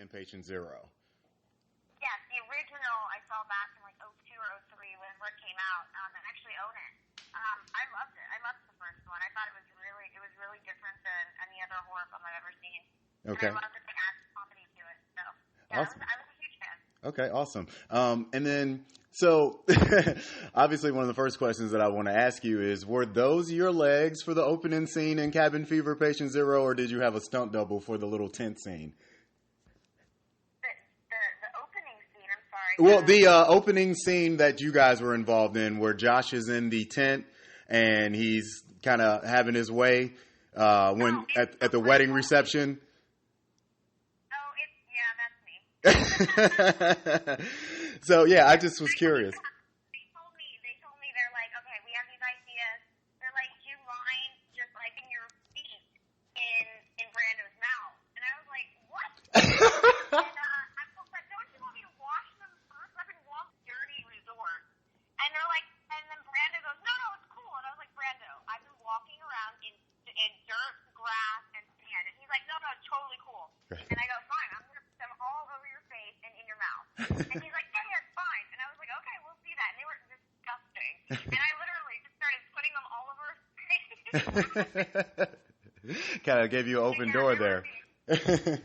in Patient Zero. Yes, the original I saw back in like '02 or '03 whenever it came out. I actually own it. I loved it. I loved the first one. I thought it was really different than any other horror film I've ever seen. Okay. And I loved that they added comedy to it. So yeah, Awesome. I was a huge fan. Okay, awesome. And then, so obviously one of the first questions that I want to ask you is, were those your legs for the opening scene in Cabin Fever Patient Zero, or did you have a stunt double for the little tent scene? The opening scene, I'm sorry. Well, the opening scene that you guys were involved in, where Josh is in the tent and he's kind of having his way at the wedding reception. So yeah, I just was curious. They told me they're like, okay, we have these ideas. They're like, do you mind just wiping your feet in Brando's mouth? And I was like, what? And I was like, don't you want me to wash them first? I've been walking dirty resort. And they're like, and then Brando goes, no, it's cool. And I was like, Brando, I've been walking around in dirt, grass, and sand. And he's like, no, it's totally cool. And I go, fine, I'm gonna put them all over your face and in your mouth. And he's like, yeah, it's fine. And I was like, okay, we'll see that. And they were disgusting. And I literally just started putting them all over his face. Kind of gave you an open door there. Yeah.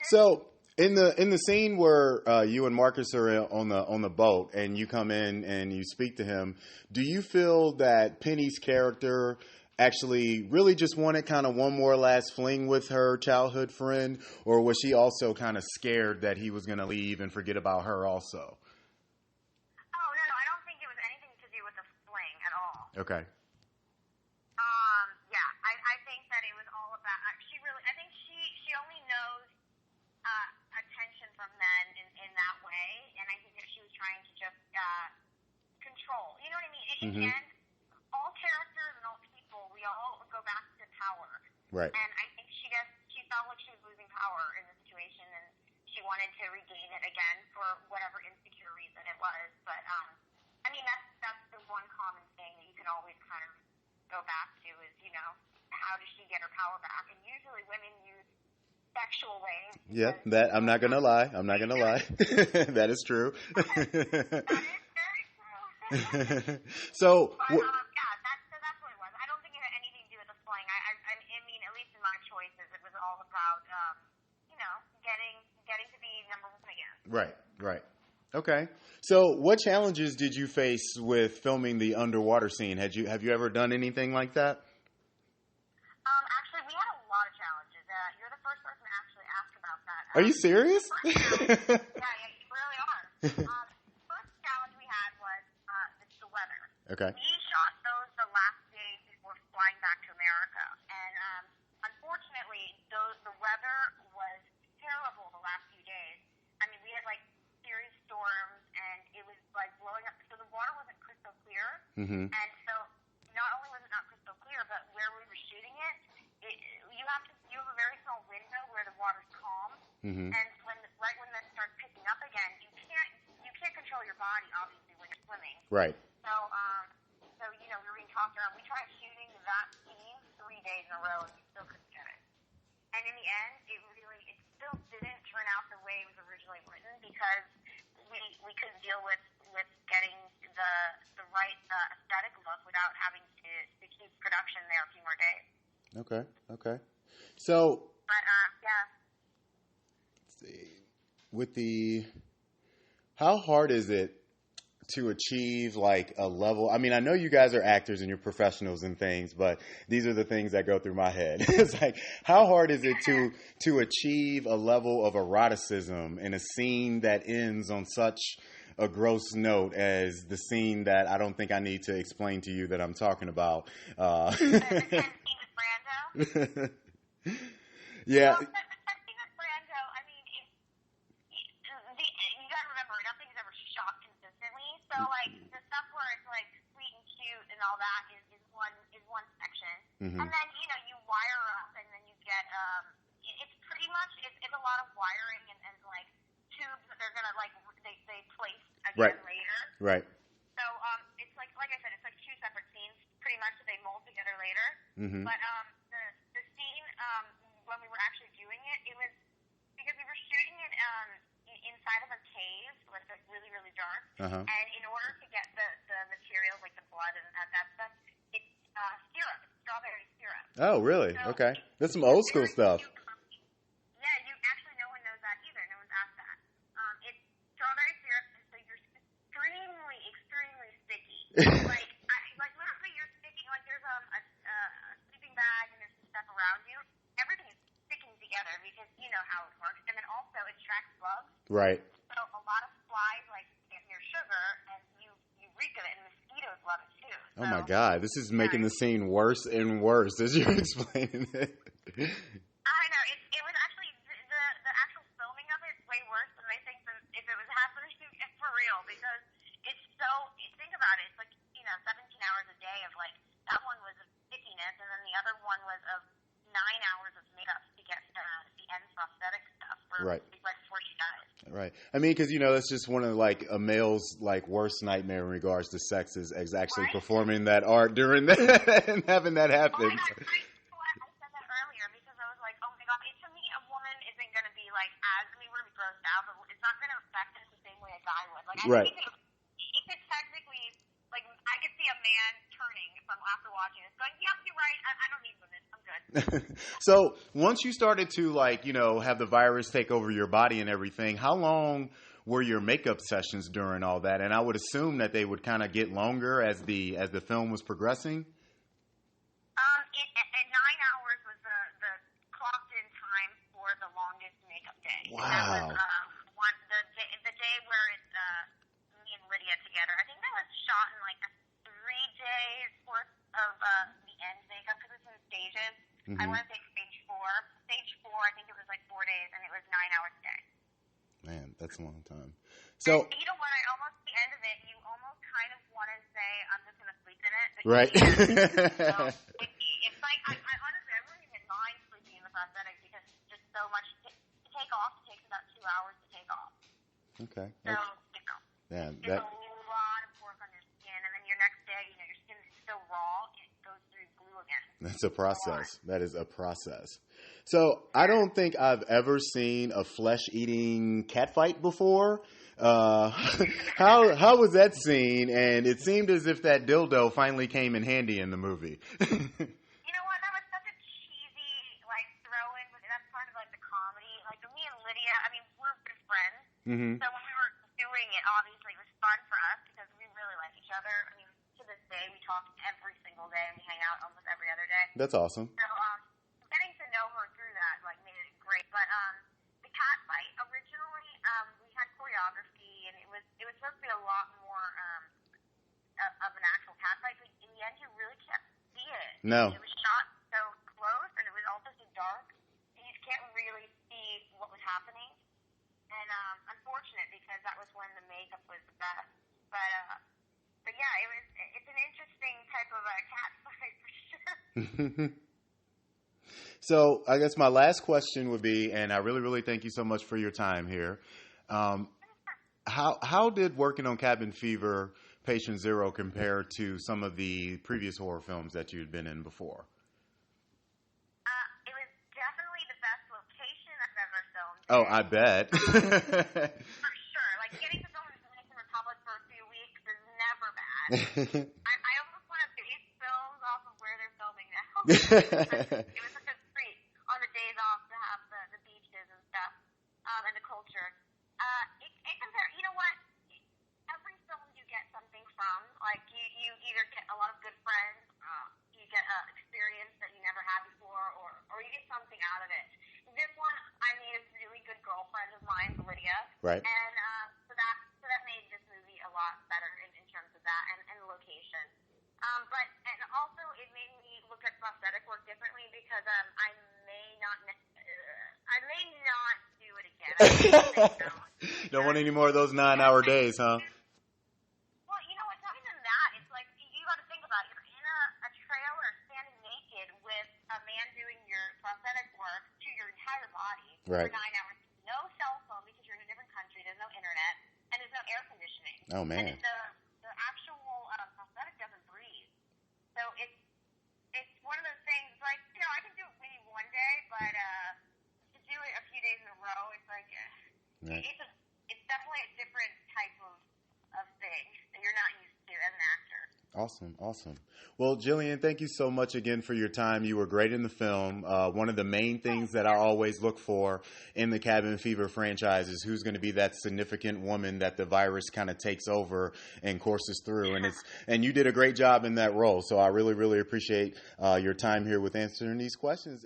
So in the scene where you and Marcus are on the boat and you come in and you speak to him, do you feel that Penny's character actually really just wanted kind of one more last fling with her childhood friend, or was she also kind of scared that he was going to leave and forget about her also? Oh, no, I don't think it was anything to do with the fling at all. Okay. Yeah, I think that it was all about, I think she only knows attention from men in that way, and I think that she was trying to just control. You know what I mean? In the end, all characters and all people, we all go back to power. Right. And I think she felt like she was losing power in the situation, and she wanted to regain it again for whatever insecure reason it was. But I mean, that's the one common thing that you can always kind of go back to is, you know, how does she get her power back? And usually women use sexual ways. Yeah, that I'm not gonna lie. That is true. That is very true. So. Yeah, that's what it was. I don't think it had anything to do with the fling. I mean, at least in my choices, it was all about, you know, getting to be number one again. Right. Okay. So, what challenges did you face with filming the underwater scene? Have you ever done anything like that? Actually, we had a lot of challenges. You're the first person to actually ask about that. Are you serious? Yeah, you really are. The first challenge we had was the weather. Okay. We shot those the last day before flying back to America, and unfortunately, the weather was terrible the last few days. I mean, we had like serious storms, and it was like blowing up. So the water wasn't crystal clear, and so not only was it not crystal clear, but where we were shooting it, you have a very small window where the water's calm, and right when that starts picking up again, you can't control your body obviously when you're swimming. Right. So you know, we were being tossed around. We tried shooting that scene 3 days in a row, and we still couldn't get it. And in the end, it still didn't turn out the way it was originally written because we couldn't deal with getting the right aesthetic look without having to keep production there a few more days. Okay. So. But yeah. Let's see. How hard is it to achieve like a level? I mean, I know you guys are actors and you're professionals and things, but these are the things that go through my head. It's like, how hard is it to achieve a level of eroticism in a scene that ends on such a gross note as the scene that I don't think I need to explain to you that I'm talking about? Yeah. Well, Brando, I mean, you got to remember, nothing's ever shot consistently. So, like, the stuff where it's, like, sweet and cute and all that is one section. And then, you know, you wire up and then you get, it's pretty much, it's a lot of wiring and like, tubes that they're going to, like, they place again later. Right. So, it's like I said, it's like two separate scenes, pretty much, that they mold together later. But, the scene, when we were actually doing it, it was, because we were Uh-huh. And in order to get the materials, like the blood and that stuff, it's syrup. It's strawberry syrup. Oh, really? So Okay. That's some old school stuff. Yeah, you actually, no one knows that either. No one's asked that. It's strawberry syrup, and so you're extremely sticky. Like literally, you're sticking. Like there's a sleeping bag, and there's some stuff around you. Everything is sticking together because you know how it works. And then also it attracts bugs. Right. So a lot of flies like get near sugar, and you reek of it, and mosquitoes love it too. So, Oh my God, this is making the scene worse and worse as you're explaining it. I know it was actually the actual filming of it is way worse than I think than if it was happening for real because it's so. Think about it. It's like 17 hours a day of like that one was of stickiness, and then the other one was of 9 hours of makeup to get the end prosthetic stuff for Right. right before she dies. Right. I mean, because that's just one of like a male's like worst nightmare in regards to sex is actually Right. performing that art during that and having that happen. Oh my God, I said that earlier because I was like, oh my God, to me a woman isn't going to be like we're going to be grossed out, but it's not going to affect us the same way a guy would. Like I Right. think it could technically, like I could see a man turning from after watching this, going, yep, you're right, I don't need women, I'm good. So once you started to have the virus take over your body and everything, how long were your makeup sessions during all that? And I would assume that they would kind of get longer as the film was progressing. 9 hours was the clocked in time for the longest makeup day. Wow. And that was the day where it's me and Lydia together. I think that was shot in like 3 days worth of the end makeup because it's in stages. Mm-hmm. I want to say stage 4. Stage 4, I think it was like 4 days, and it was 9 hours a day. Man, that's a long time. So and you know what? At the end of it, you almost kind of want to say, "I'm just going to sleep in it." But right. so it's like I honestly, I wouldn't even mind sleeping in the prosthetic because it's just so much to take off. It takes about 2 hours to take off. Okay. So Man, it's a lot of work on your skin, and then your next day, your skin is still raw. It goes through glue again. That's a process. That is a process. So I don't think I've ever seen a flesh-eating cat fight before. How was that scene? And it seemed as if that dildo finally came in handy in the movie. You know what? That was such a cheesy throw-in. That's part of the comedy. Like me and Lydia, I mean, we're good friends. Mm-hmm. So when we were doing it, obviously it was fun for us because we really like each other. I mean, to this day, we talk every single day and we hang out almost every other day. That's awesome. So getting to know her through that made it great. But the cat fight originally, we had choreography and it was supposed to be a lot more of an actual cat fight. But in the end, you really can't see it. No. It was shot so close and it was also so dark, and you can't really see what was happening. And unfortunate because that was when the makeup was the best. But yeah, it's an interesting type of a cat fight for sure. So I guess my last question would be, and I really, really thank you so much for your time here. How did working on Cabin Fever Patient Zero compare to some of the previous horror films that you'd been in before? It was definitely the best location I've ever filmed. Oh, I bet. For sure. Getting to film in the Dominican Republic for a few weeks is never bad. I almost want to base films off of where they're filming now. It was such a treat on the days off to have the beaches and stuff, and the culture. It compares, you know what? Every film you get something from. You either get a lot of good friends, you get an experience that you never had before, or you get something out of it. This one, I made a really good girlfriend of mine, Lydia. Right. And so that made this movie a lot better in terms of that and the location. And also it made me look at prosthetic work differently because I may not do it again. Don't want any more of those 9-hour days, huh? Well, it's not even that. It's you got to think about it. You're in a trailer standing naked with a man doing your prosthetic work to your entire body Right. for 9 hours. No cell phone because you're in a different country. There's no internet and there's no air conditioning. Oh man. And the actual prosthetic doesn't breathe. So it's one of those things. I can do it maybe one day, but to do it a few days in a row, it's Right. it's definitely a different type of challenging and you're not used to as an actor. Awesome, awesome. Well, Jillian, thank you so much again for your time. You were great in the film. One of the main things that I always look for in the Cabin Fever franchise is who's going to be that significant woman that the virus kind of takes over and courses through. And you did a great job in that role. So I really, really appreciate your time here with answering these questions.